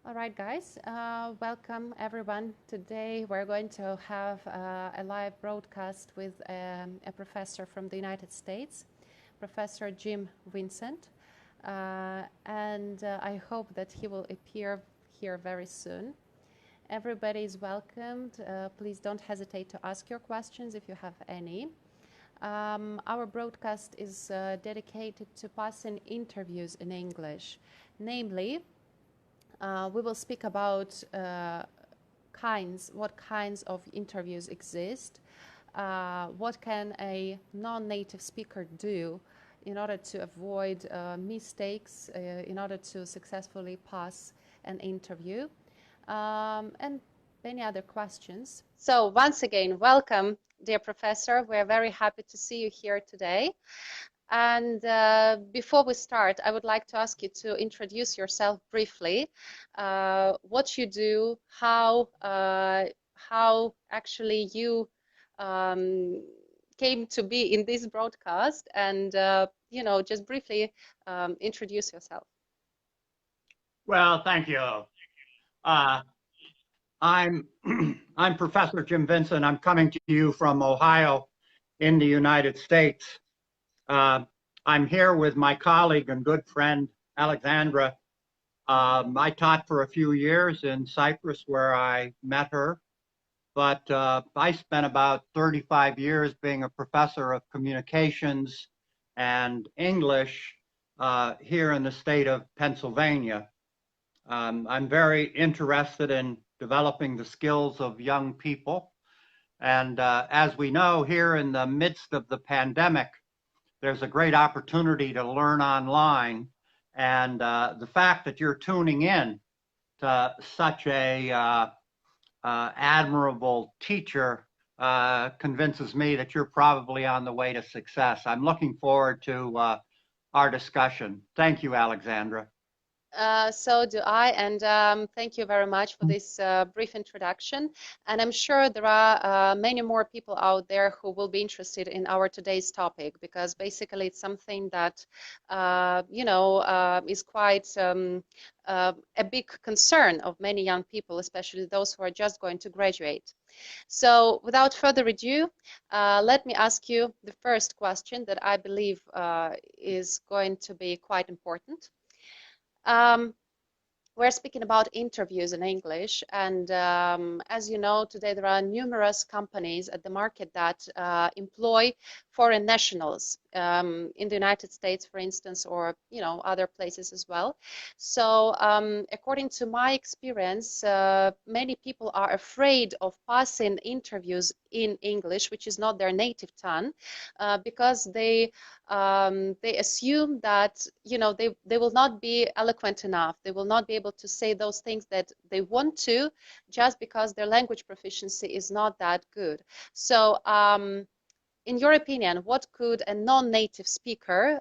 All right, guys, welcome everyone. Today we're going to have a live broadcast with a professor from the United States, Professor Jim Vincent, and I hope that he will appear here very soon. Everybody is welcomed. Please don't hesitate to ask your questions if you have any. Our broadcast is dedicated to passing interviews in English, namely, we will speak about what kinds of interviews exist, what can a non-native speaker do in order to avoid mistakes, in order to successfully pass an interview, and many other questions. So once again, welcome, dear professor. We're very happy to see you here today. And before we start, I would like to ask you to introduce yourself briefly, what you do, how actually you came to be in this broadcast, and just briefly introduce yourself. Well, thank you. I'm Professor Jim Vincent. I'm coming to you from Ohio in the United States. I'm here with my colleague and good friend, Alexandra. I taught for a few years in Cyprus where I met her, but I spent about 35 years being a professor of communications and English here in the state of Pennsylvania. I'm very interested in developing the skills of young people. And as we know, here in the midst of the pandemic, there's a great opportunity to learn online. And the fact that you're tuning in to such a admirable teacher convinces me that you're probably on the way to success. I'm looking forward to our discussion. Thank you, Alexandra. So do I, and thank you very much for this brief introduction. And I'm sure there are many more people out there who will be interested in our today's topic, because basically it's something that, is quite a big concern of many young people, especially those who are just going to graduate. So without further ado, let me ask you the first question that I believe is going to be quite important. We're speaking about interviews in English, and as you know, today there are numerous companies at the market that employ foreign nationals in the United States, for instance, or other places as well. So according to my experience, many people are afraid of passing interviews in English, which is not their native tongue, because they assume that they will not be eloquent enough. They will not be able to say those things that they want to, just because their language proficiency is not that good. So in your opinion, what could a non-native speaker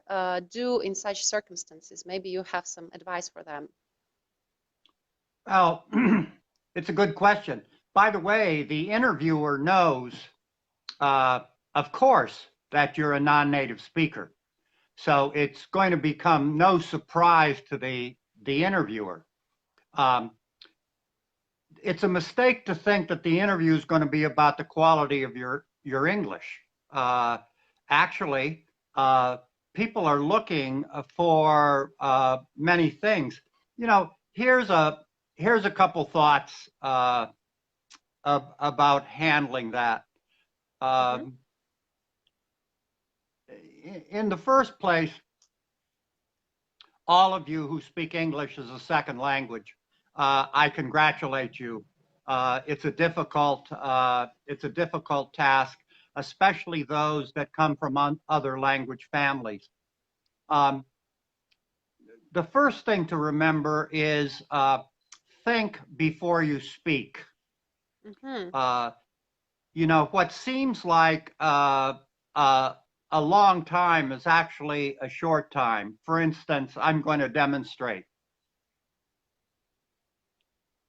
do in such circumstances? Maybe you have some advice for them. Well, it's a good question. By the way, the interviewer knows, of course, that you're a non-native speaker. So it's going to become no surprise to the interviewer. It's a mistake to think that the interview is going to be about the quality of your English. Actually, people are looking for many things. Here's a couple thoughts about handling that. In the first place, all of you who speak English as a second language, I congratulate you. It's a difficult task, especially those that come from other language families. The first thing to remember is think before you speak. What seems like a long time is actually a short time. For instance, I'm going to demonstrate.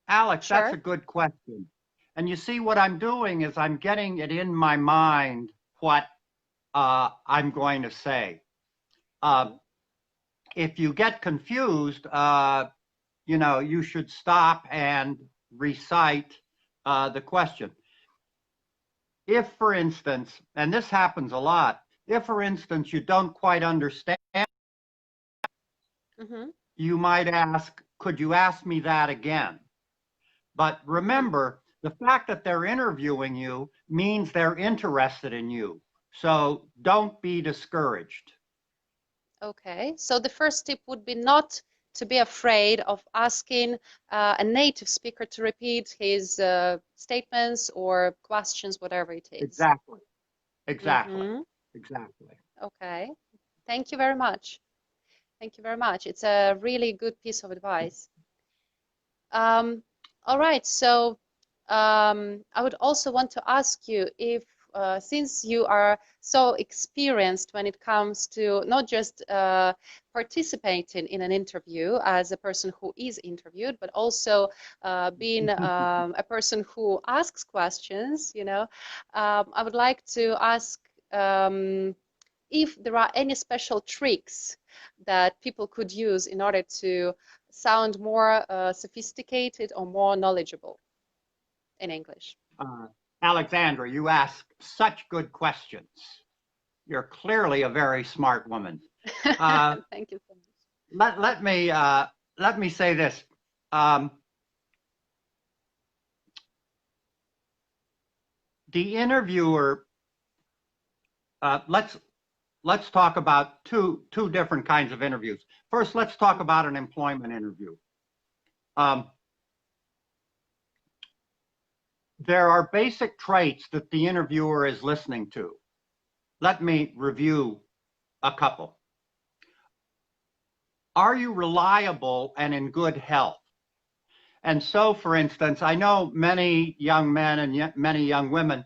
Alex, Sure. That's a good question. And you see, what I'm doing is I'm getting it in my mind what I'm going to say. If you get confused, you know, you should stop and recite the question. If, for instance, and this happens a lot, if, for instance, you don't quite understand, you might ask, could you ask me that again? But remember, the fact that they're interviewing you means they're interested in you. So don't be discouraged. Okay, so the first tip would be not to be afraid of asking a native speaker to repeat his statements or questions, whatever it is. Exactly. Exactly. Exactly. Okay, thank you very much. Thank you very much. It's a really good piece of advice. All right, so I would also want to ask you if, since you are so experienced when it comes to not just participating in an interview as a person who is interviewed, but also being a person who asks questions, you know, I would like to ask if there are any special tricks that people could use in order to sound more sophisticated or more knowledgeable in English. Alexandra, you ask such good questions. You're clearly a very smart woman. Thank you so much. Let me say this. The interviewer, let's talk about two different kinds of interviews. First, let's talk about an employment interview. There are basic traits that the interviewer is listening to. Let me review a couple. Are you reliable and in good health? And so, for instance, I know many young men and many young women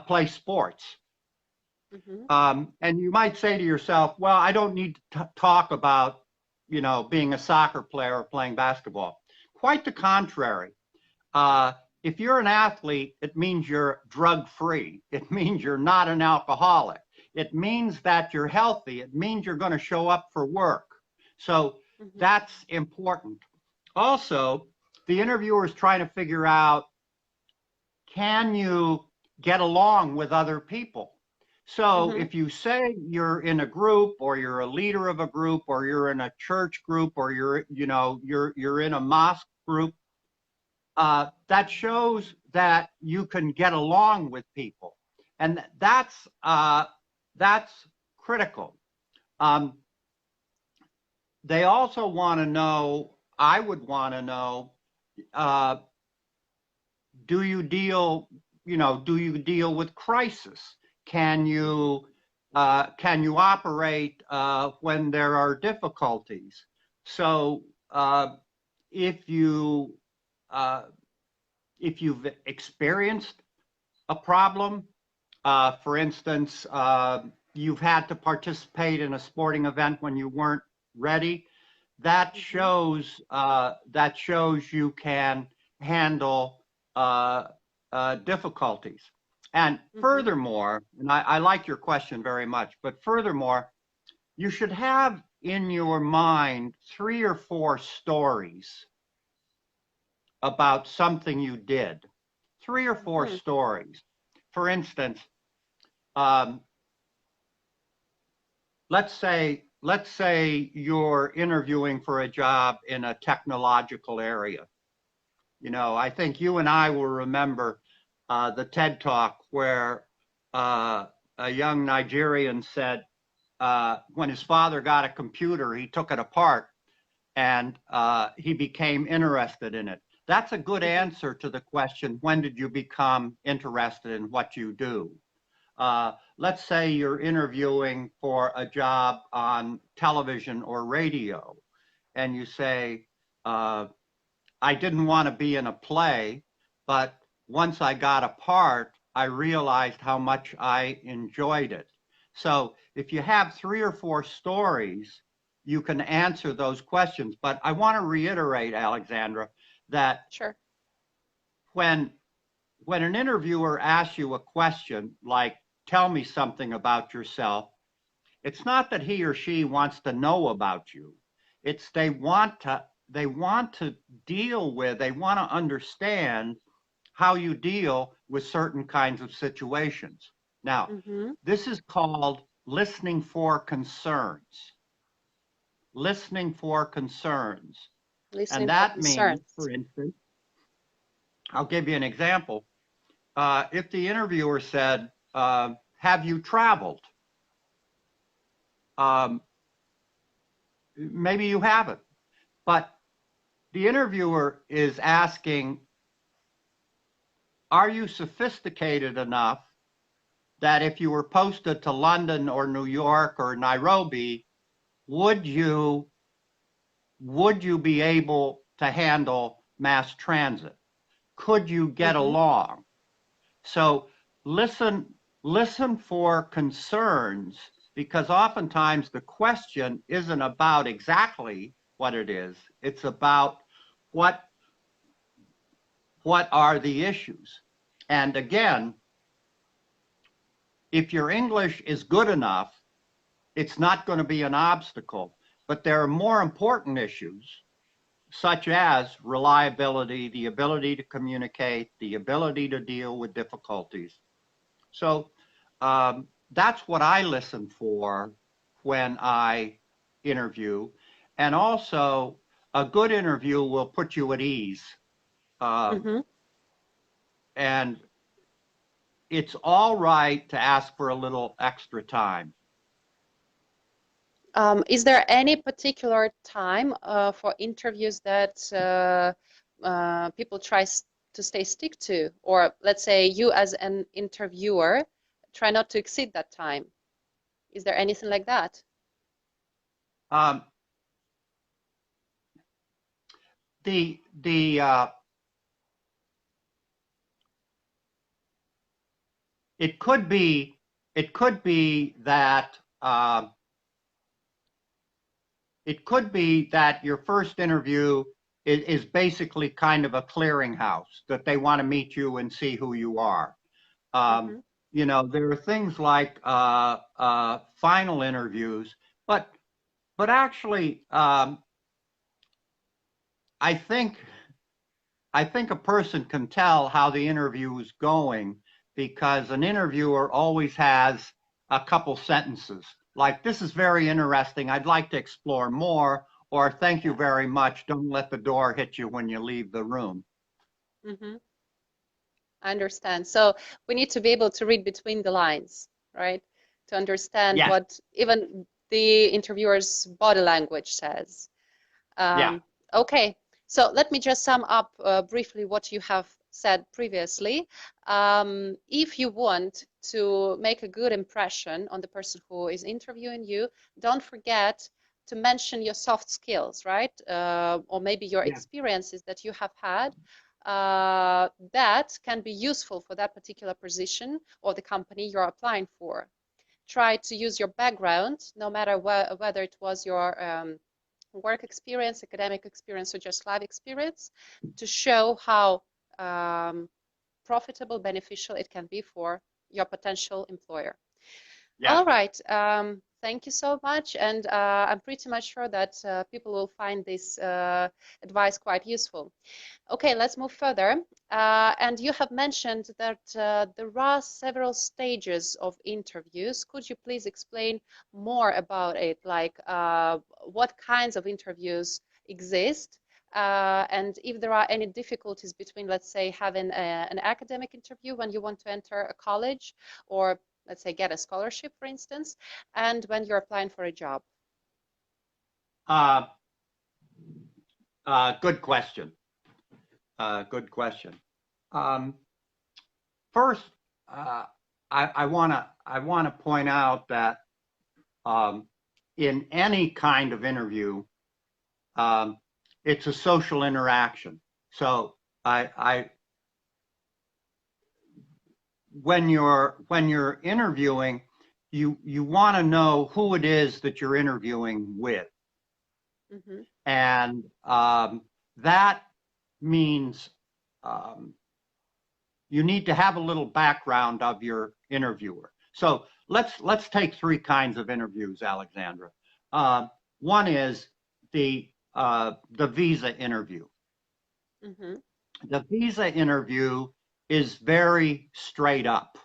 play sports. And you might say to yourself, well, I don't need to talk about, you know, being a soccer player or playing basketball. Quite the contrary. If you're an athlete, it means you're drug-free. It means you're not an alcoholic. It means that you're healthy. It means you're going to show up for work. So that's important. Also, the interviewer is trying to figure out, can you get along with other people? So if you say you're in a group, or you're a leader of a group, or you're in a church group, or you're in a mosque group, that shows that you can get along with people, and that's critical. They also want to know, I would want to know, do you deal with crisis? Can you operate when there are difficulties? So if you've experienced a problem, for instance, you've had to participate in a sporting event when you weren't ready, that shows you can handle difficulties. And furthermore, and I like your question very much, but furthermore, you should have in your mind 3 or 4 stories about something you did. 3 or 4 stories. For instance, let's say you're interviewing for a job in a technological area. You know, I think you and I will remember the TED Talk where a young Nigerian said when his father got a computer, he took it apart and he became interested in it. That's a good answer to the question, when did you become interested in what you do? Let's say you're interviewing for a job on television or radio, and you say, I didn't want to be in a play, but once I got a part, I realized how much I enjoyed it. So if you have 3 or 4 stories, you can answer those questions. But I want to reiterate, Alexandra, that when an interviewer asks you a question like, tell me something about yourself, it's not that he or she wants to know about you. It's they want they want to understand how you deal with certain kinds of situations. Now, this is called listening for concerns. Listening for concerns. Listening and that for concerns. means, for instance, I'll give you an example. If the interviewer said, have you traveled? Maybe you haven't, but the interviewer is asking, are you sophisticated enough that if you were posted to London or New York or Nairobi, would you be able to handle mass transit? Could you get along? So listen for concerns, because oftentimes the question isn't about exactly what it is. It's about what are the issues. And again, if your English is good enough, it's not going to be an obstacle. But there are more important issues, such as reliability, the ability to communicate, the ability to deal with difficulties. So that's what I listen for when I interview. And also, a good interview will put you at ease. And it's all right to ask for a little extra time. Is there any particular time for interviews that people try to stick to? Or let's say you as an interviewer try not to exceed that time. Is there anything like that? It could be that your first interview is basically kind of a clearinghouse, that they want to meet you and see who you are. You know, there are things like final interviews, but actually, I think a person can tell how the interview is going, because an interviewer always has a couple sentences like, this is very interesting, I'd like to explore more, or thank you very much, don't let the door hit you when you leave the room. I understand. So we need to be able to read between the lines, right? To understand what even the interviewer's body language says. Okay, so let me just sum up briefly what you have said previously. If you want to make a good impression on the person who is interviewing you, don't forget to mention your soft skills, right? Or maybe your experiences that you have had that can be useful for that particular position or the company you're applying for. Try to use your background, no matter whether it was your work experience, academic experience, or just life experience, to show how profitable, beneficial it can be for your potential employer. All right. Thank you so much. And I'm pretty much sure that people will find this advice quite useful. Okay, let's move further. And you have mentioned that there are several stages of interviews. Could you please explain more about it? Like what kinds of interviews exist? And if there are any difficulties between, let's say, having an academic interview when you want to enter a college, or let's say get a scholarship, for instance, and when you're applying for a job? Good question. Good question. First, I want to point out that in any kind of interview, it's a social interaction. So when you're interviewing, you want to know who it is that you're interviewing with. And that means you need to have a little background of your interviewer. So let's take three kinds of interviews, Alexandra. One is the the visa interview. Mm-hmm. The visa interview is very straight up.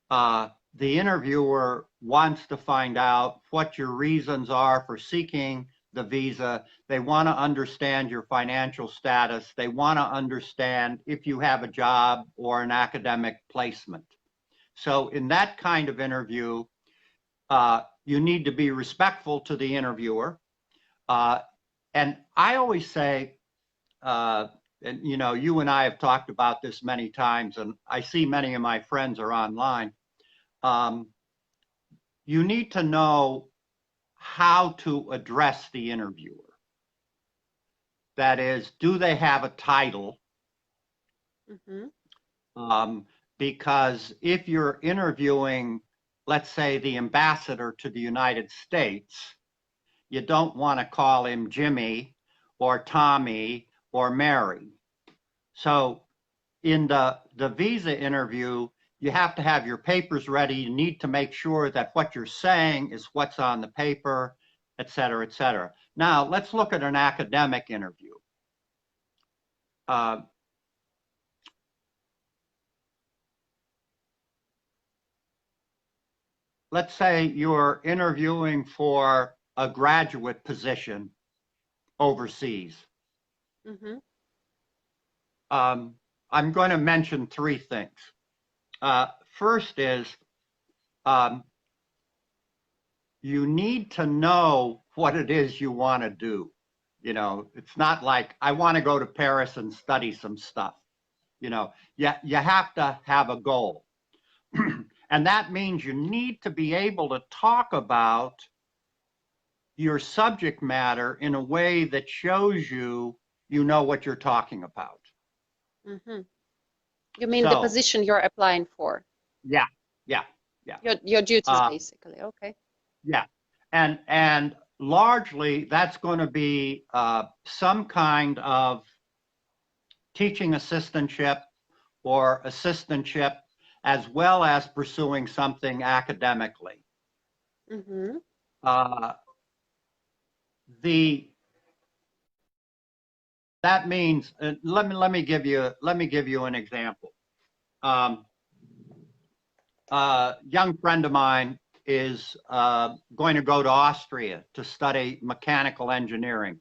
The interviewer wants to find out what your reasons are for seeking the visa. They want to understand your financial status. They want to understand if you have a job or an academic placement. So in that kind of interview, you need to be respectful to the interviewer. And I always say, and you know, you and I have talked about this many times, and I see many of my friends are online. You need to know how to address the interviewer. That is, do they have a title? Mm-hmm. Because if you're interviewing, let's say, the ambassador to the United States, you don't want to call him Jimmy or Tommy or Mary. So in the visa interview, you have to have your papers ready. You need to make sure that what you're saying is what's on the paper, et cetera, et cetera. Now, let's look at an academic interview. Let's say you're interviewing for a graduate position overseas. Mm-hmm. I'm going to mention three things. First is you need to know what it is you want to do. You know, it's not like I want to go to Paris and study some stuff. You know, you have to have a goal. And that means you need to be able to talk about your subject matter in a way that shows you know what you're talking about. Mm-hmm. You mean the position you're applying for? Yeah. Your duties, basically. Okay. Yeah, and largely that's going to be some kind of teaching assistantship or assistantship, as well as pursuing something academically. Mm-hmm. That means let me give you an example. A young friend of mine is going to go to Austria to study mechanical engineering.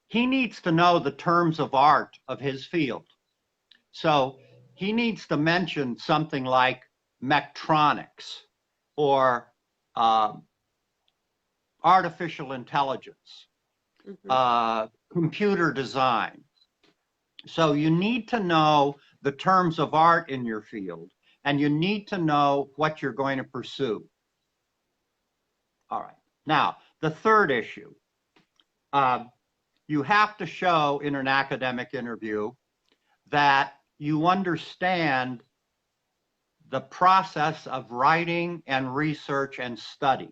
He needs to know the terms of art of his field. So he needs to mention something like mechatronics or artificial intelligence, mm-hmm. Computer design. So you need to know the terms of art in your field, and you need to know what you're going to pursue. All right. Now, the third issue, you have to show in an academic interview that you understand the process of writing and research and study.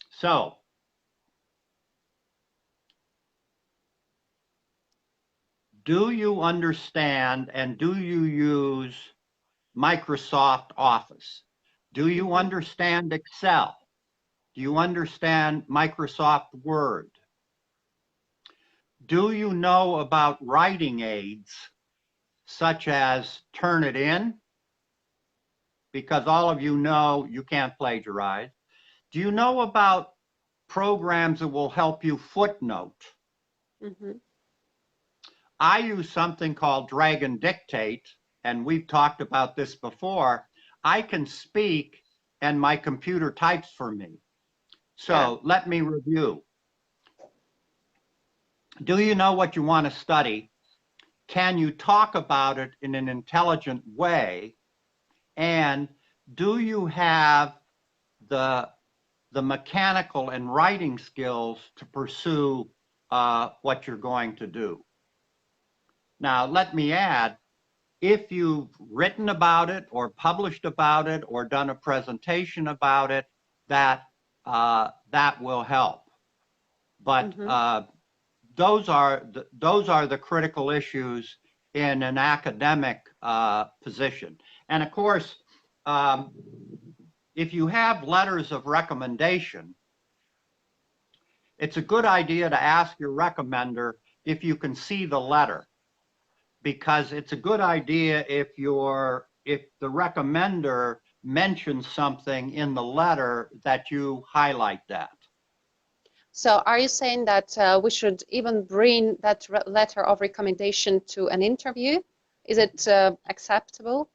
So, do you understand and do you use Microsoft Office? Do you understand Excel? Do you understand Microsoft Word? Do you know about writing aids such as Turnitin? Because all of you know you can't plagiarize. Do you know about programs that will help you footnote? Mm-hmm. I use something called Dragon Dictate, and we've talked about this before. I can speak and my computer types for me. So Let me review. Do you know what you want to study? Can you talk about it in an intelligent way? And do you have the mechanical and writing skills to pursue what you're going to do? Now, let me add, if you've written about it or published about it or done a presentation about it, that will help. But mm-hmm. Those are the critical issues in an academic position. And of course, if you have letters of recommendation, it's a good idea to ask your recommender if you can see the letter, because it's a good idea if the recommender mentions something in the letter that you highlight that. So are you saying that we should even bring that letter of recommendation to an interview? Is it acceptable?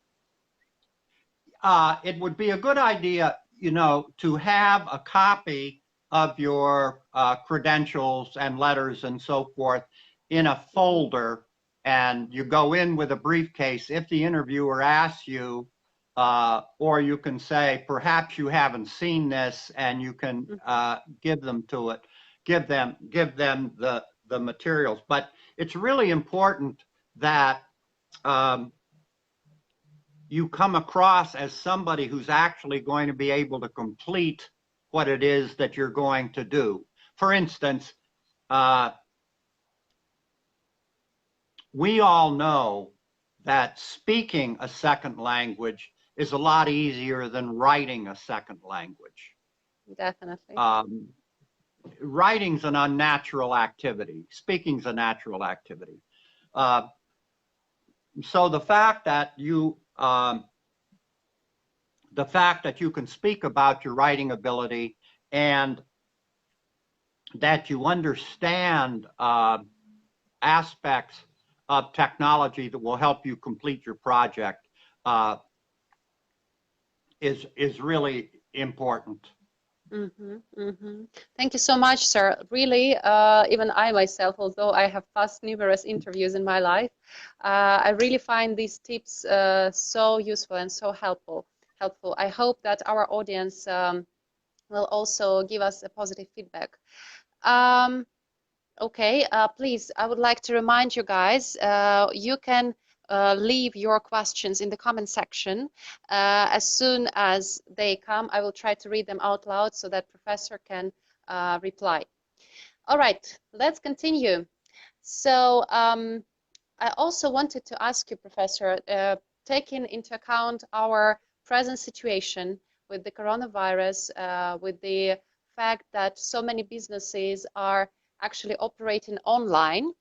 It would be a good idea, you know, to have a copy of your credentials and letters and so forth in a folder, and you go in with a briefcase if the interviewer asks you, or you can say, perhaps you haven't seen this, and you can give them the materials. But it's really important that you come across as somebody who's actually going to be able to complete what it is that you're going to do. For instance, we all know that speaking a second language is a lot easier than writing a second language. Definitely. Writing's an unnatural activity. Speaking's a natural activity. So the fact that you can speak about your writing ability and that you understand aspects of technology that will help you complete your project is really important. Thank you so much, sir. Really, even I myself, although I have passed numerous interviews in my life, I really find these tips so useful and so helpful. I hope that our audience will also give us a positive feedback. Okay, please, I would like to remind you guys, you can leave your questions in the comment section. As soon as they come, I will try to read them out loud so that Professor can reply. All right, let's continue. So I also wanted to ask you, Professor, taking into account our present situation with the coronavirus, with the fact that so many businesses are actually operating online,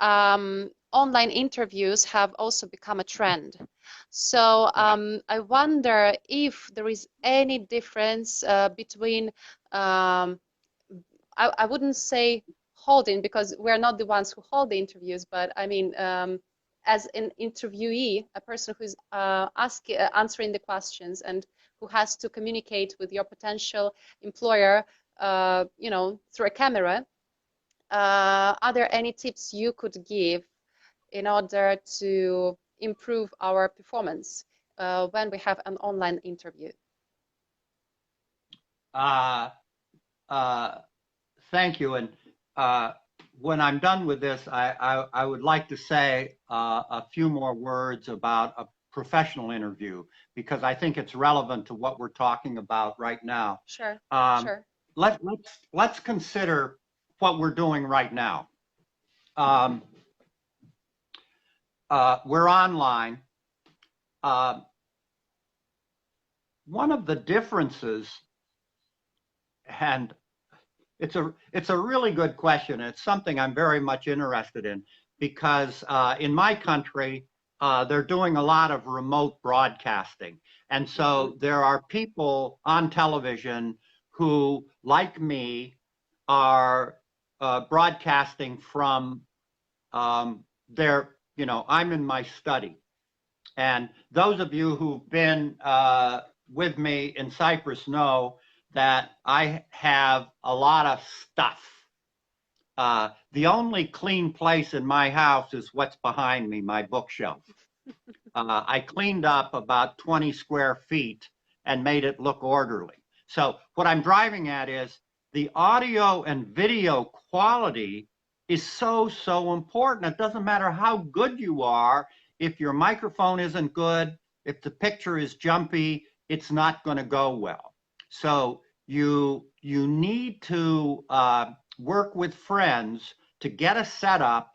online interviews have also become a trend. So I wonder if there is any difference between, I wouldn't say holding, because we're not the ones who hold the interviews, but I mean, as an interviewee, a person who's answering the questions and who has to communicate with your potential employer, you know, through a camera. Are there any tips you could give in order to improve our performance when we have an online interview? Thank you. And when I'm done with this, I would like to say a few more words about a professional interview, because I think it's relevant to what we're talking about right now. Sure. Sure. Let's consider what we're doing right now. We're online. One of the differences, and it's a really good question. It's something I'm very much interested in, because in my country, they're doing a lot of remote broadcasting. And so there are people on television who, like me, are broadcasting from their, you know, I'm in my study. And those of you who've been with me in Cyprus know that I have a lot of stuff. The only clean place in my house is what's behind me, my bookshelf. I cleaned up about 20 square feet and made it look orderly. So what I'm driving at is the audio and video quality is so important. It doesn't matter how good you are. If your microphone isn't good, if the picture is jumpy, it's not going to go well. So you need to work with friends to get a setup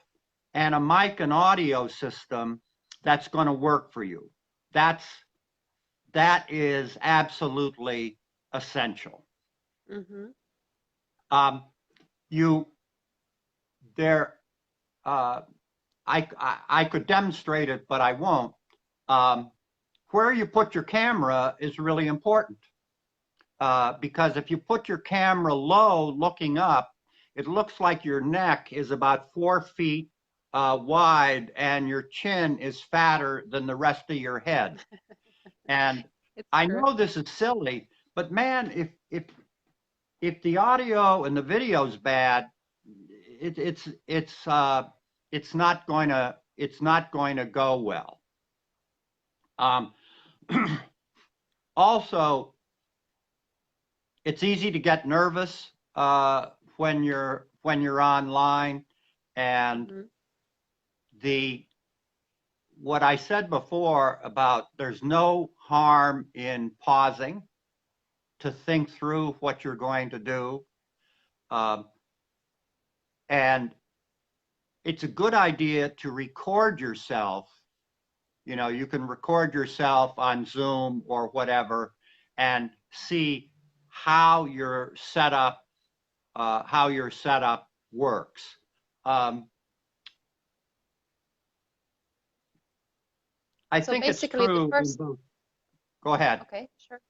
and a mic and audio system that's going to work for you. That is absolutely essential. you there. I could demonstrate it, but I won't. Where you put your camera is really important, because if you put your camera low looking up, it looks like your neck is about 4 feet wide and your chin is fatter than the rest of your head. And I know this is silly, but man, if the audio and the video is bad, it's not going to go well. Also, it's easy to get nervous when you're online, and what I said before about there's no harm in pausing to think through what you're going to do, and it's a good idea to record yourself. You know, you can record yourself on Zoom or whatever and see how your setup works. I think it's true. Go ahead. Okay, sure.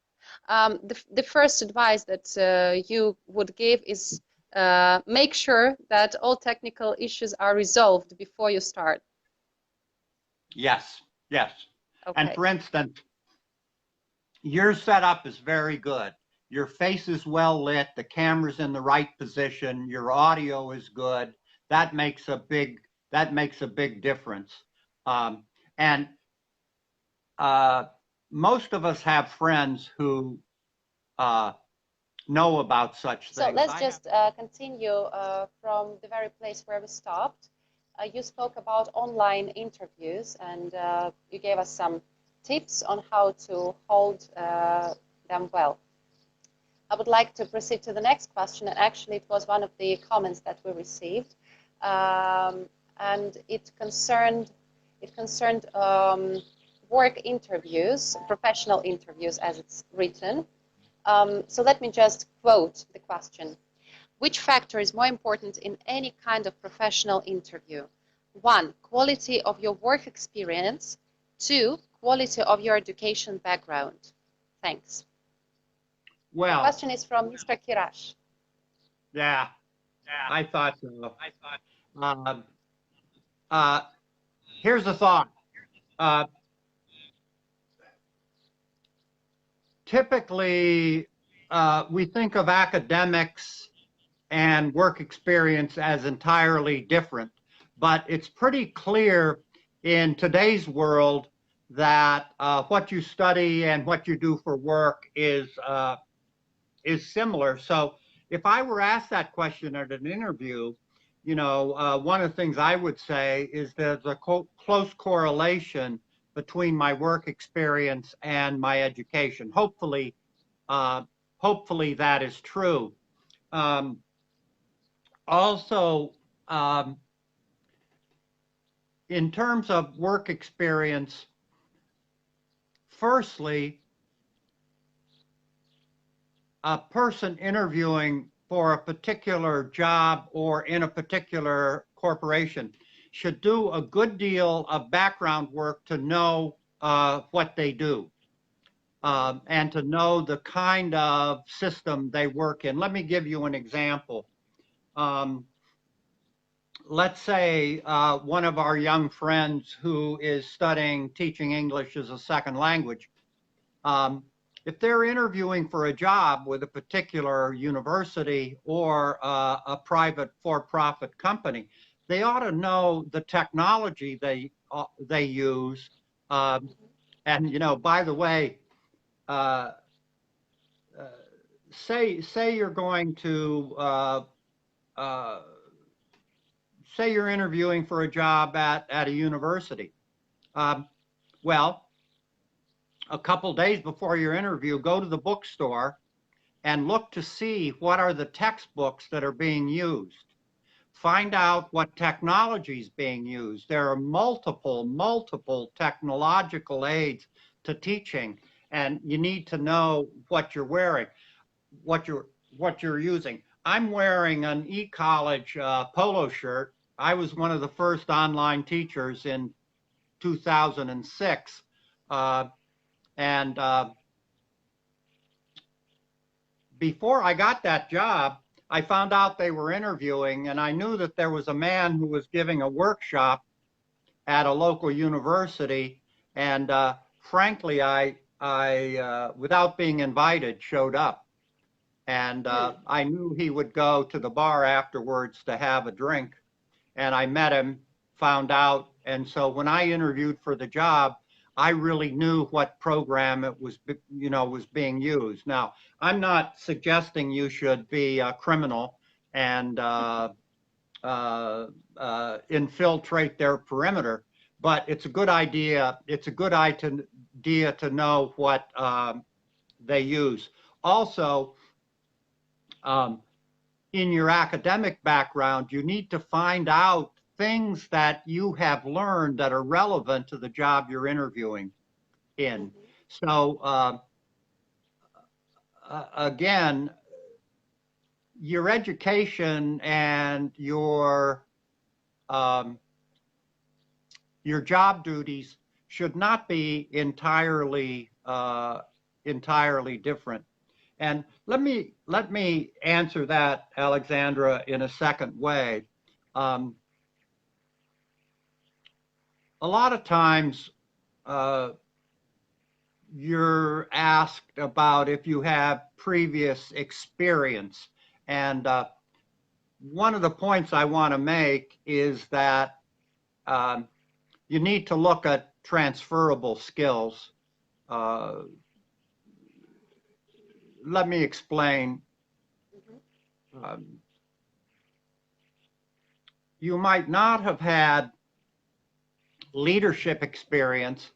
The first advice that you would give is make sure that all technical issues are resolved before you start. Yes, yes. Okay. And for instance, your setup is very good. Your face is well lit, the camera's in the right position, your audio is good. That makes a big difference. And most of us have friends who know about such things. So let's just continue from the very place where we stopped. You spoke about online interviews, and you gave us some tips on how to hold them well. I would like to proceed to the next question, and actually it was one of the comments that we received, and it concerned work interviews, professional interviews as it's written. So let me just quote the question. Which factor is more important in any kind of professional interview? 1, quality of your work experience. 2, quality of your education background. Thanks. Well, the question is from Mr. Kirash. Yeah, I thought so. Here's a thought. Typically, we think of academics and work experience as entirely different, but it's pretty clear in today's world that what you study and what you do for work is similar. So if I were asked that question at an interview, you know, one of the things I would say is there's a close correlation between my work experience and my education. Hopefully that is true. Also, in terms of work experience, firstly, a person interviewing for a particular job or in a particular corporation should do a good deal of background work to know what they do and to know the kind of system they work in. Let me give you an example. Let's say one of our young friends who is studying teaching English as a second language. If they're interviewing for a job with a particular university or a private for-profit company, they ought to know the technology they use. And you know, by the way, say you're going to say you're interviewing for a job at a university. Well, a couple days before your interview, go to the bookstore and look to see what are the textbooks that are being used. Find out what technology is being used. There are multiple technological aids to teaching, and you need to know what you're wearing, what you're using. I'm wearing an e-college polo shirt. I was one of the first online teachers in 2006. And before I got that job, I found out they were interviewing, and I knew that there was a man who was giving a workshop at a local university. And frankly, I without being invited, showed up. And I knew he would go to the bar afterwards to have a drink. And I met him, found out. And so when I interviewed for the job, I really knew what program it was, was being used. Now, I'm not suggesting you should be a criminal and infiltrate their perimeter, but it's a good idea. It's a good idea to know what they use. Also, in your academic background, you need to find out things that you have learned that are relevant to the job you're interviewing in. So again, your education and your job duties should not be entirely different. And let me answer that, Alexandra, in a second way. A lot of times you're asked about if you have previous experience. And one of the points I want to make is that you need to look at transferable skills. Let me explain. You might not have had leadership experience,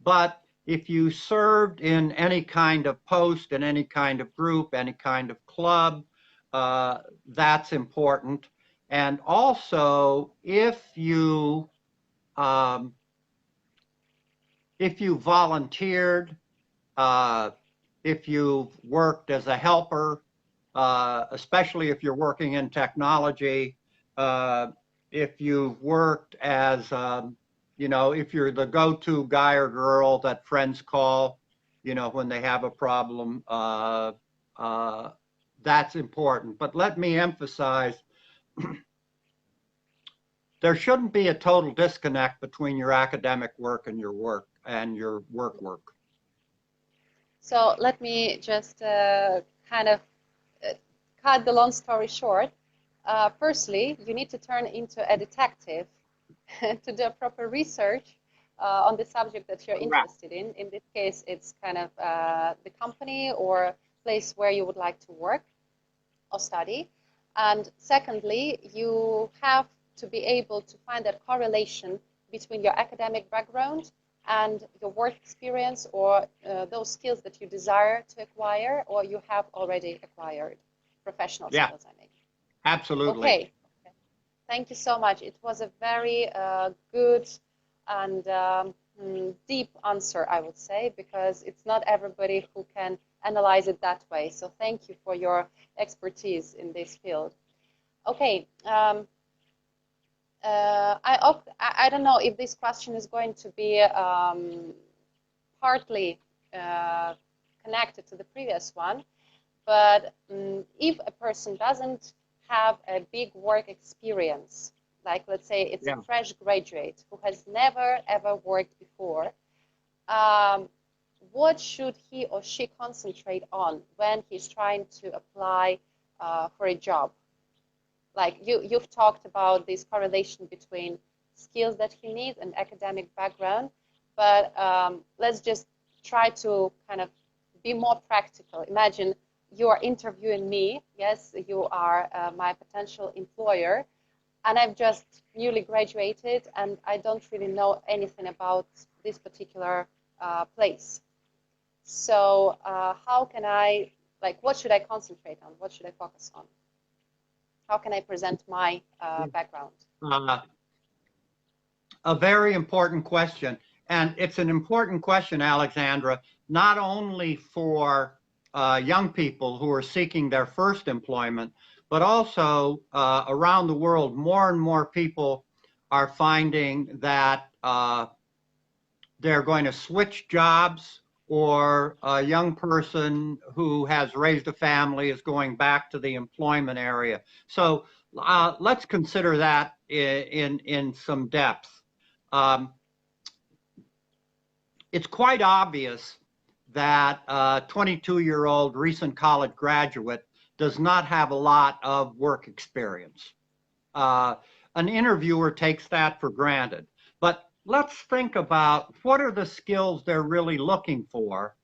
but if you served in any kind of post, in any kind of group, any kind of club, that's important. And also, if you volunteered, if you've worked as a helper, especially if you're working in technology, if you've worked as if you're the go-to guy or girl that friends call, when they have a problem, that's important. But let me emphasize, there shouldn't be a total disconnect between your academic work and your work. So let me just kind of cut the long story short. Firstly, you need to turn into a detective to do proper research on the subject that you're interested in. In this case, it's kind of the company or place where you would like to work or study. And secondly, you have to be able to find that correlation between your academic background and your work experience, or those skills that you desire to acquire or you have already acquired, professional skills, I mean. Absolutely. Okay. Thank you so much. It was a very good and deep answer, I would say, because it's not everybody who can analyze it that way. So thank you for your expertise in this field. Okay. I don't know if this question is going to be partly connected to the previous one, but if a person doesn't have a big work experience, like let's say it's a fresh graduate who has never ever worked before, what should he or she concentrate on when he's trying to apply for a job? Like you've talked about this correlation between skills that he needs and academic background, but let's just try to kind of be more practical. Imagine you are interviewing me. Yes, you are my potential employer, and I've just newly graduated and I don't really know anything about this particular place. So how can I, what should I concentrate on? What should I focus on? How can I present my background? A very important question. And it's an important question, Alexandra, not only for young people who are seeking their first employment, but also around the world, more and more people are finding that they're going to switch jobs, or a young person who has raised a family is going back to the employment area. So let's consider that in some depth. It's quite obvious that a 22-year-old recent college graduate does not have a lot of work experience. An interviewer takes that for granted. But let's think about what are the skills they're really looking for,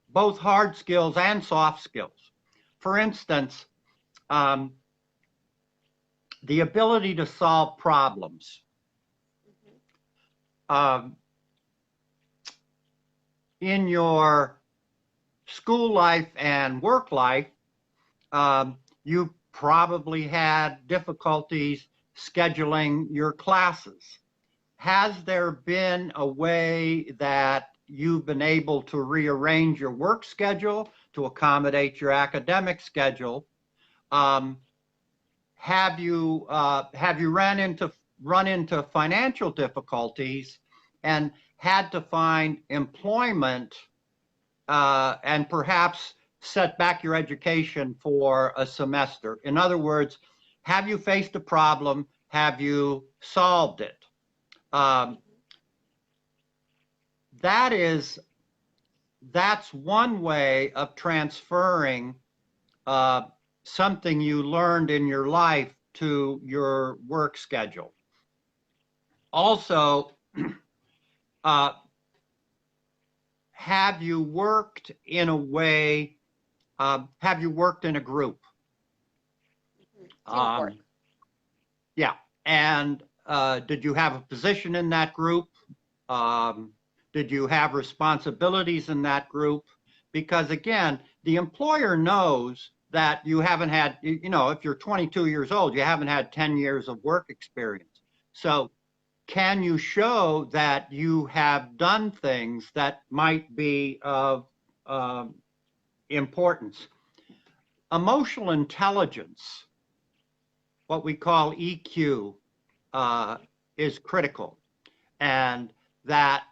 both hard skills and soft skills. For instance, the ability to solve problems. In your school life and work life, you probably had difficulties scheduling your classes. Has there been a way that you've been able to rearrange your work schedule to accommodate your academic schedule? Have you run into financial difficulties and had to find employment and perhaps set back your education for a semester? In other words, have you faced a problem? Have you solved it? That's one way of transferring something you learned in your life to your work schedule. Also, have you worked in a way, have you worked in a group? Yeah, and did you have a position in that group? Did you have responsibilities in that group? Because again, the employer knows that you haven't had, you know, if you're 22 years old, you haven't had 10 years of work experience. So can you show that you have done things that might be of importance? Emotional intelligence, what we call EQ, is critical, and that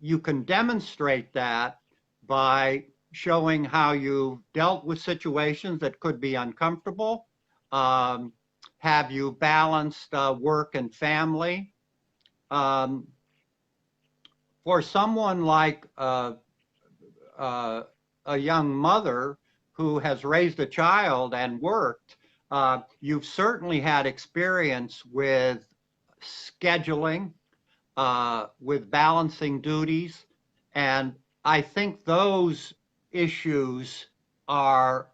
you can demonstrate that by showing how you dealt with situations that could be uncomfortable. Have you balanced work and family? For someone like a young mother who has raised a child and worked, you've certainly had experience with scheduling, with balancing duties, and I think those issues are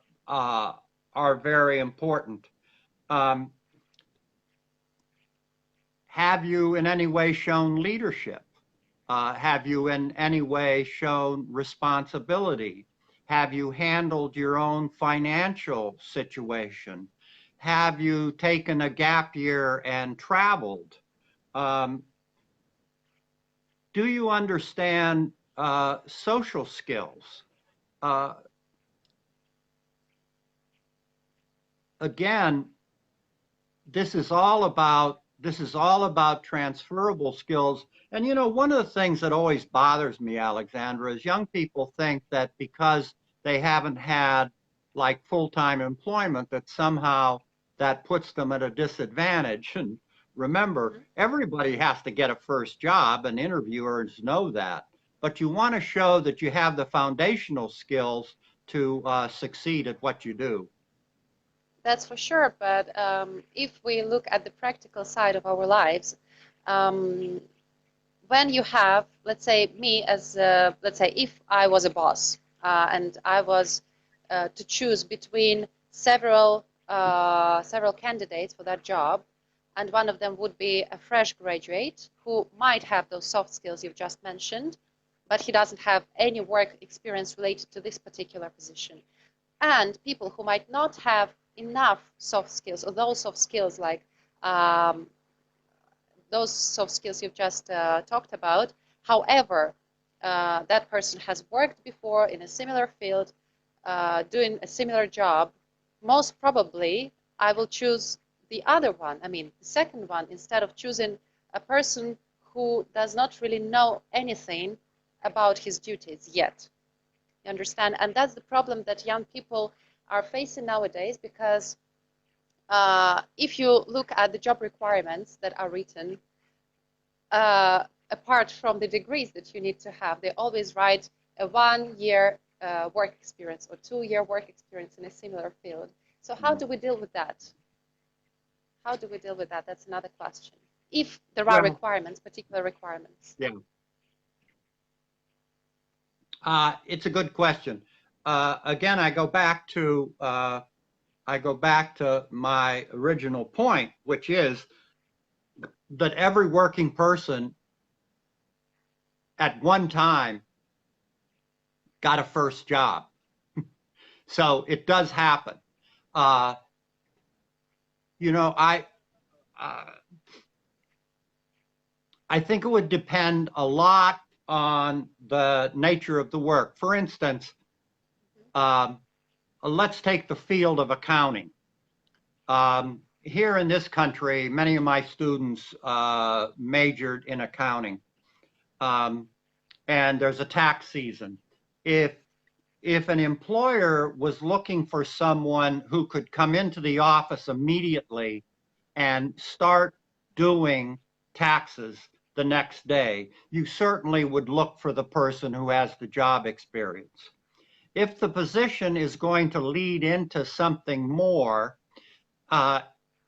very important. Have you in any way shown leadership? Have you in any way shown responsibility? Have you handled your own financial situation? Have you taken a gap year and traveled? Do you understand social skills? Again, this is all about transferable skills. And you know, one of the things that always bothers me, Alexandra, is young people think that because they haven't had like full-time employment, that somehow that puts them at a disadvantage. And remember, everybody has to get a first job, and interviewers know that. But you want to show that you have the foundational skills to succeed at what you do. That's for sure, but if we look at the practical side of our lives, when you have, let's say, me as, let's say, if I was a boss and I was to choose between several candidates for that job, and one of them would be a fresh graduate who might have those soft skills you've just mentioned, but he doesn't have any work experience related to this particular position, and people who might not have enough soft skills, or those soft skills like those soft skills you've just talked about. However, that person has worked before in a similar field, doing a similar job. Most probably, I will choose the other one, I mean, the second one, instead of choosing a person who does not really know anything about his duties yet. You understand? And that's the problem that young people are facing nowadays, because if you look at the job requirements that are written, apart from the degrees that you need to have, they always write a 1-year work experience or 2-year work experience in a similar field. So how do we deal with that? How do we deal with that? That's another question. If there are requirements, particular requirements. Yeah. It's a good question. Again, I go back to my original point, which is that every working person at one time got a first job. So it does happen. You know, I think it would depend a lot on the nature of the work. For instance, let's take the field of accounting. Here in this country, many of my students majored in accounting. And there's a tax season. If an employer was looking for someone who could come into the office immediately and start doing taxes the next day, you certainly would look for the person who has the job experience. If the position is going to lead into something more,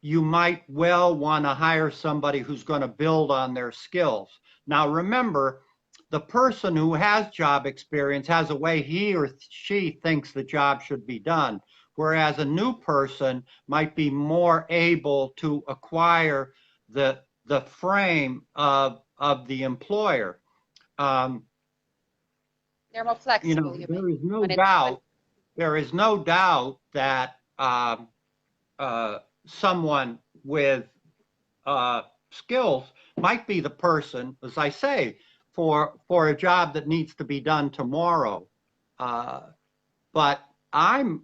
you might well want to hire somebody who's going to build on their skills. Now remember, the person who has job experience has a way he or she thinks the job should be done, whereas a new person might be more able to acquire the frame of the employer. They're more flexible. You know, there is no doubt that someone with skills might be the person, as I say, for a job that needs to be done tomorrow. But I'm,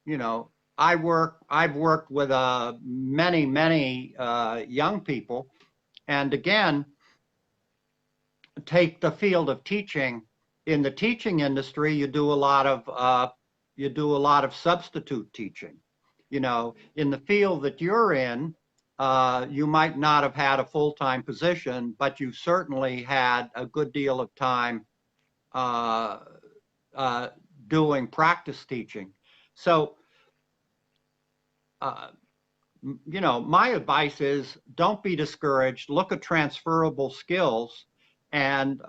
you know, I've worked with many young people, and again, take the field of teaching. In the teaching industry, you do a lot of substitute teaching. You know, in the field that you're in, you might not have had a full-time position, but you certainly had a good deal of time doing practice teaching. So, you know, my advice is don't be discouraged. Look at transferable skills, and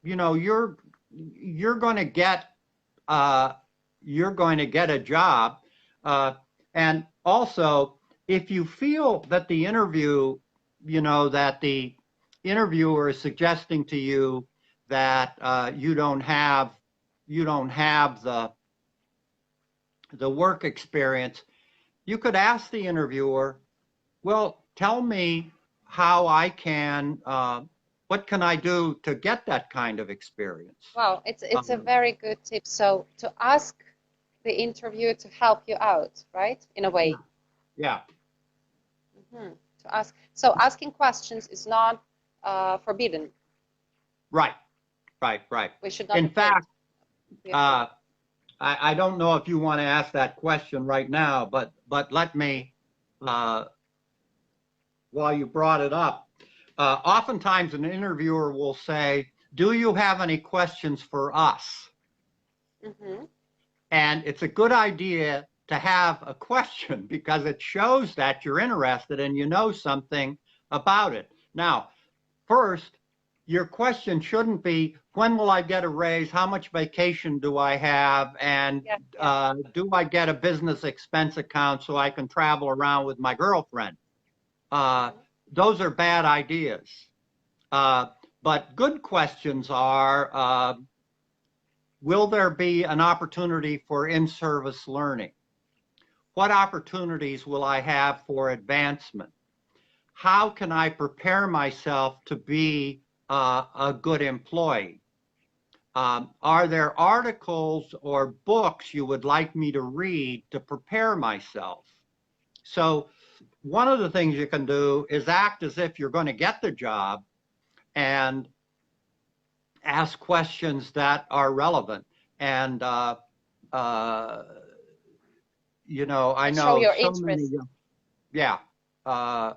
you know, you're going to get a job. And also, if you feel that the interview, you know, that the interviewer is suggesting to you that you don't have the work experience, you could ask the interviewer, well, tell me how I can, what can I do to get that kind of experience? Wow, it's a very good tip. So to ask the interviewer to help you out, right? In a way. Yeah. Mm-hmm. To ask. So asking questions is not forbidden. Right. We should not. In fact, I don't know if you want to ask that question right now, but let me, while you brought it up, oftentimes an interviewer will say, do you have any questions for us? Mm-hmm. And it's a good idea to have a question because it shows that you're interested and you know something about it. Now, first, your question shouldn't be, when will I get a raise? How much vacation do I have? And do I get a business expense account so I can travel around with my girlfriend? Those are bad ideas. But good questions are, will there be an opportunity for in-service learning? What opportunities will I have for advancement? How can I prepare myself to be a good employee? are there articles or books you would like me to read to prepare myself? So one of the things you can do is act as if you're going to get the job and ask questions that are relevant. And, you know, I know show your so interest. many, yeah. I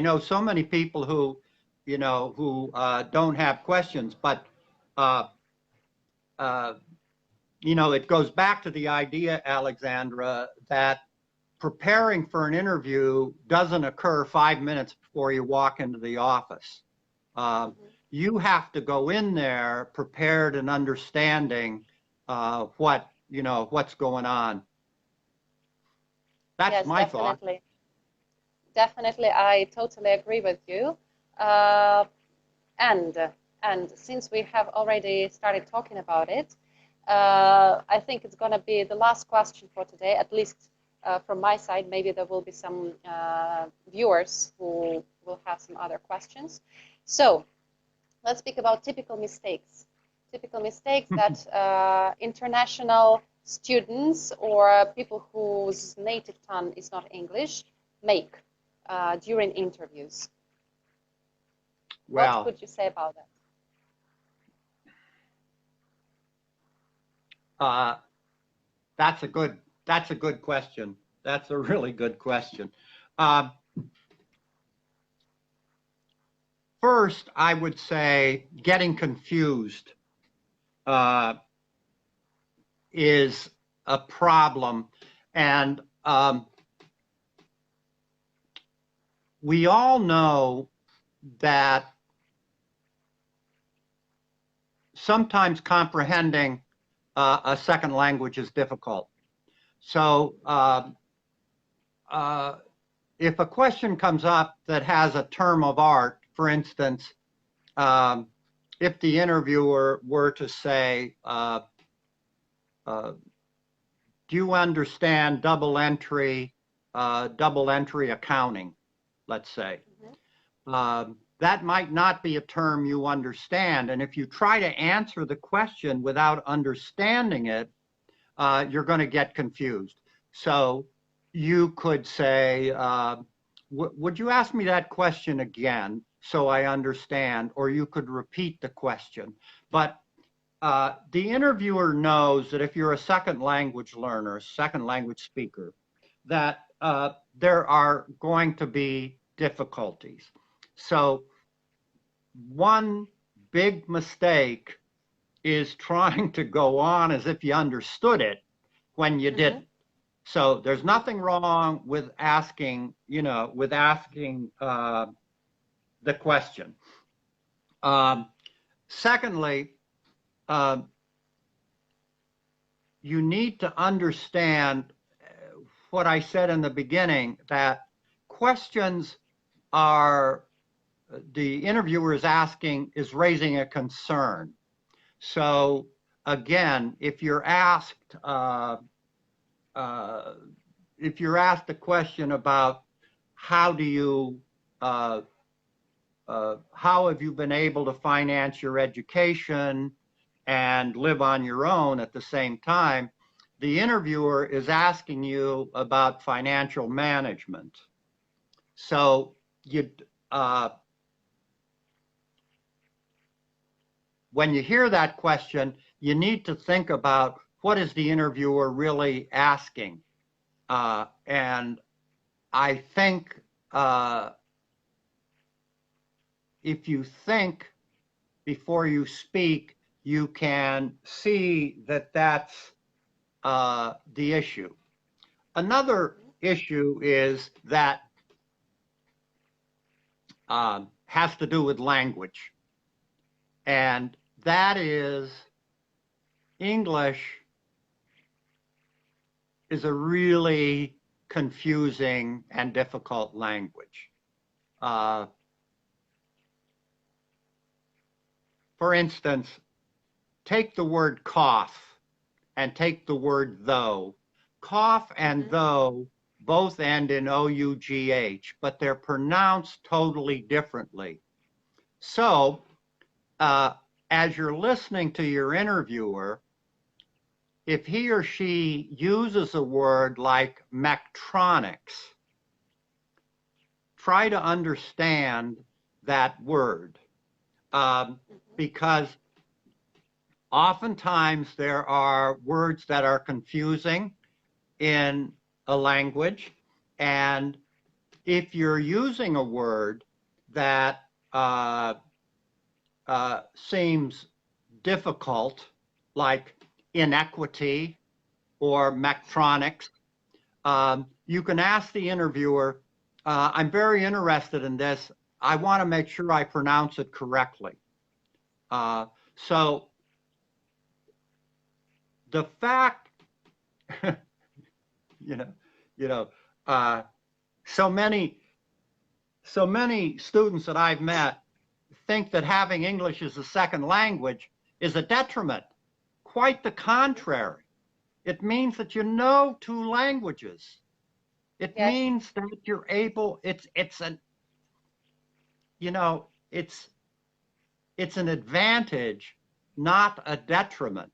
know so many people who, you know, who don't have questions, but, you know, it goes back to the idea, Alexandra, that preparing for an interview doesn't occur 5 minutes before you walk into the office. You have to go in there prepared and understanding what, you know, what's going on. That's Yes, my definitely. thought. Definitely, I totally agree with you. And since we have already started talking about it, I think it's going to be the last question for today, at least from my side. Maybe there will be some viewers who will have some other questions. So let's speak about typical mistakes. Typical mistakes that international students or people whose native tongue is not English make during interviews. Well, what could you say about that? that's a good question. That's a really good question. First, I would say getting confused is a problem. And we all know that sometimes comprehending a second language is difficult. So if a question comes up that has a term of art, for instance, if the interviewer were to say, do you understand double entry accounting, let's say. That might not be a term you understand. And if you try to answer the question without understanding it, you're going to get confused. So you could say, would you ask me that question again so I understand? Or you could repeat the question. But the interviewer knows that if you're a second language learner, second language speaker, that there are going to be difficulties. So one big mistake is trying to go on as if you understood it when you didn't. So there's nothing wrong with asking, you know, the question. Secondly, you need to understand what I said in the beginning, that questions are, the interviewer is asking, is raising a concern. So again, if you're asked a question about how have you been able to finance your education and live on your own at the same time, the interviewer is asking you about financial management. So when you hear that question, you need to think about what is the interviewer really asking. And I think if you think before you speak, you can see that that's the issue. Another issue is that has to do with language. And that is, English is a really confusing and difficult language. For instance, take the word cough and take the word though. Cough and though both end in O-U-G-H, but they're pronounced totally differently. So as you're listening to your interviewer, if he or she uses a word like mechatronics, try to understand that word, because oftentimes there are words that are confusing in a language, and if you're using a word that seems difficult, like inequity or mechatronics, you can ask the interviewer, I'm very interested in this. I want to make sure I pronounce it correctly. So the fact, so many students that I've met think that having English as a second language is a detriment. Quite the contrary. It means that you know two languages. It means that you're able, it's an advantage, not a detriment.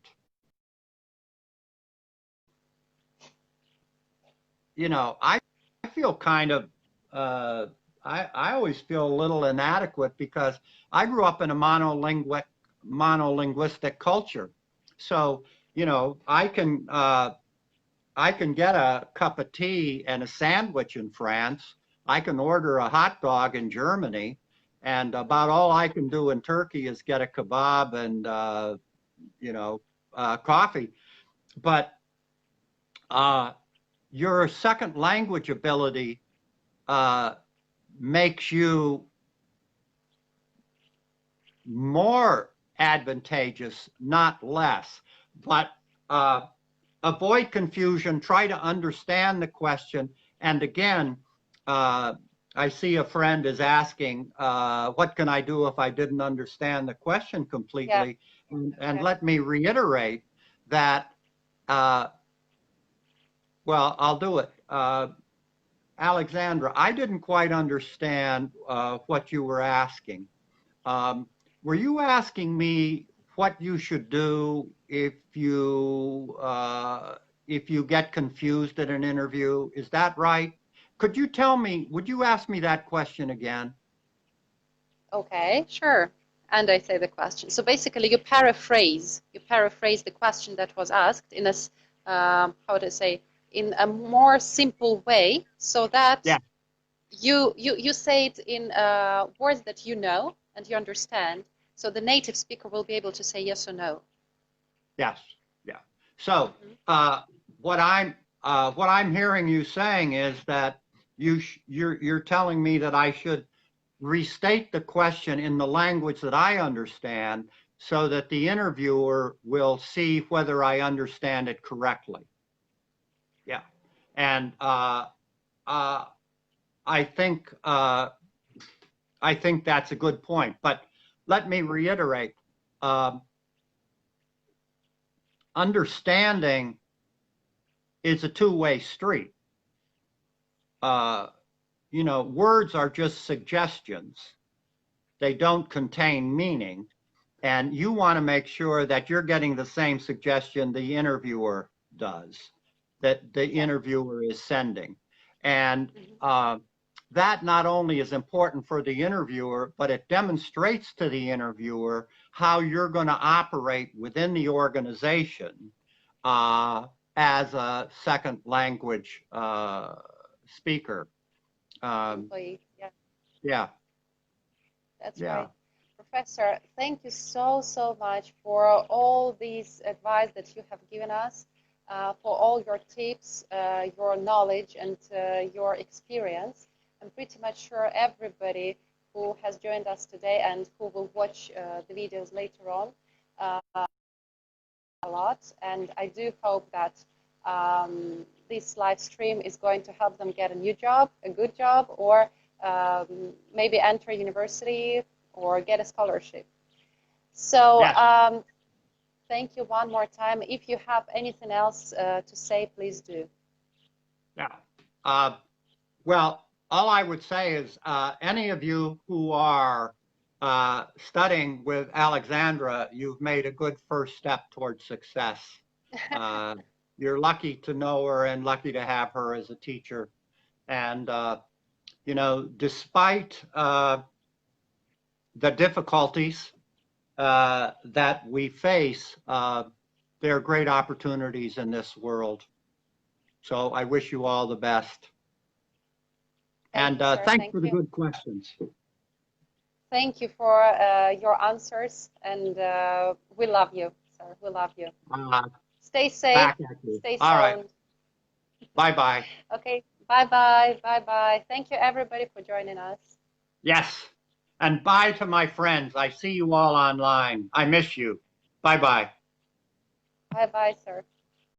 I feel kind of, I always feel a little inadequate because I grew up in a monolinguistic culture. So, I can get a cup of tea and a sandwich in France. I can order a hot dog in Germany, and about all I can do in Turkey is get a kebab and, coffee. But your second language ability makes you more advantageous, not less. But avoid confusion, try to understand the question. And again, I see a friend is asking, what can I do if I didn't understand the question completely? Yeah. And let me reiterate that, well, I'll do it. Alexandra, I didn't quite understand what you were asking. Were you asking me what you should do if you get confused at an interview? Is that right? Could you tell me, would you ask me that question again? Okay, sure. And I say the question. So basically you paraphrase the question that was asked in a, how to say, in a more simple way, so that you say it in words that you know and you understand, so the native speaker will be able to say yes or no. Yes, yeah. So what I'm hearing you saying is that you're telling me that I should restate the question in the language that I understand, so that the interviewer will see whether I understand it correctly. Yeah, and I think that's a good point. But let me reiterate: understanding is a two-way street. Words are just suggestions; they don't contain meaning, and you want to make sure that you're getting the same suggestion the interviewer does, that the interviewer is sending. And that not only is important for the interviewer, but it demonstrates to the interviewer how you're going to operate within the organization as a second language speaker. Yeah. That's right. Professor, thank you so much for all these advice that you have given us, for all your tips, your knowledge, and your experience. I'm pretty much sure everybody who has joined us today and who will watch the videos later on a lot. And I do hope that this live stream is going to help them get a new job, a good job, or maybe enter university or get a scholarship. So thank you one more time. If you have anything else to say, please do. Yeah. Well, all I would say is any of you who are studying with Alexandra, you've made a good first step towards success. You're lucky to know her and lucky to have her as a teacher. And, you know, despite the difficulties that we face, there are great opportunities in this world. So I wish you all the best. Thanks for the good questions. Thank you for your answers, and we love you, sir. We love you. Stay safe. Stay sound. All right. Bye-bye. Okay. Bye-bye. Bye-bye. Thank you, everybody, for joining us. Yes. And bye to my friends. I see you all online. I miss you. Bye-bye. Bye-bye, sir.